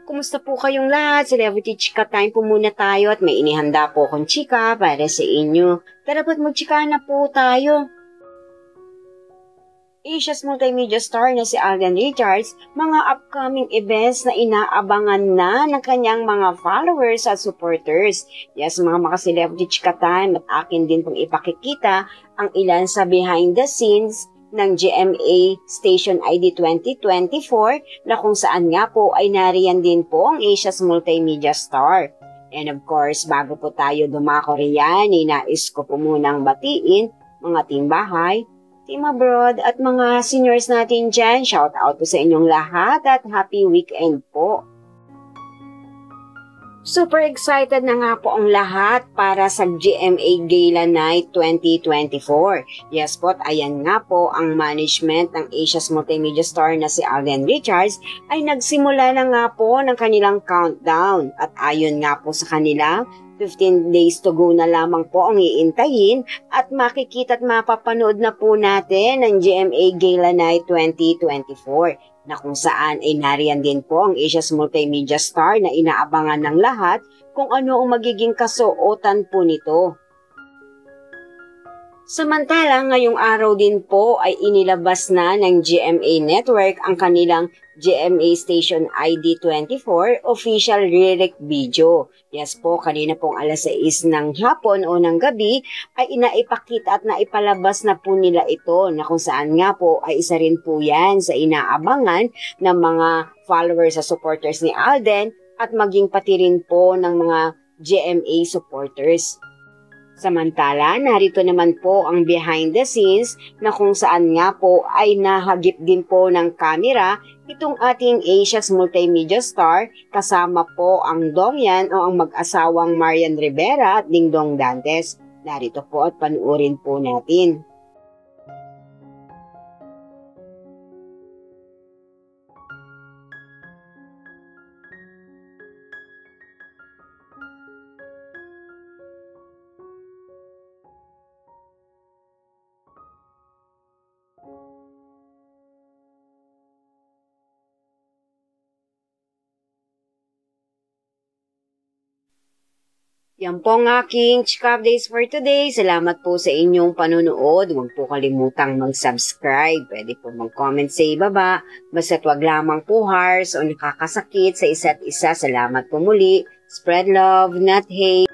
Kumusta po kayong lahat? Celebrity Chika Time po muna tayo at may inihanda po akong chika para sa inyo. Tara po't magchika na po tayo. Asia's multimedia star na si Alden Richards, mga upcoming events na inaabangan na ng kanyang mga followers at supporters. Yes, mga celebrity Chika Time, at akin din pong ipakikita ang ilan sa behind the scenes ng GMA Station ID 2024 na kung saan nga po ay nariyan din po ang Asia's multimedia star. And of course, bago po tayo dumako riyan, nais ko po munang batiin mga team bahay, team abroad at mga seniors natin dyan. Shout out po sa inyong lahat at happy weekend po. Super excited na nga po ang lahat para sa GMA Gala Night 2024. Yes po, ayan nga po ang management ng Asia's multimedia star na si Alden Richards ay nagsimula na nga po ng kanilang countdown. At ayon nga po sa kanila, 15 days to go na lamang po ang iintayin at makikita at mapapanood na po natin ang GMA Gala Night 2024 na kung saan ay nariyan din po ang Asia's multimedia star na inaabangan ng lahat kung ano ang magiging kasuotan po nito. Samantala, ngayong araw din po ay inilabas na ng GMA Network ang kanilang GMA Station ID 24 official lyric video. Yes po, kanina pong alas 6 ng hapon o ng gabi ay inaipakita at naipalabas na po nila ito na kung saan nga po ay isa rin po yan sa inaabangan ng mga followers sa supporters ni Alden at maging pati rin po ng mga GMA supporters. Samantala, narito naman po ang behind the scenes na kung saan nga po ay nahagip din po ng kamera itong ating Asia's multimedia star kasama po ang Dongyan o ang mag-asawang Marian Rivera at Dingdong Dantes. Narito po at panuorin po natin. Yan po ang aking Chika Updates for today. Salamat po sa inyong panunood. Huwag po kalimutang mag-subscribe. Pwede po mag-comment sa ibaba. Basta't wag lamang po harsh o nakakasakit sa isa't isa. Salamat po muli. Spread love, not hate.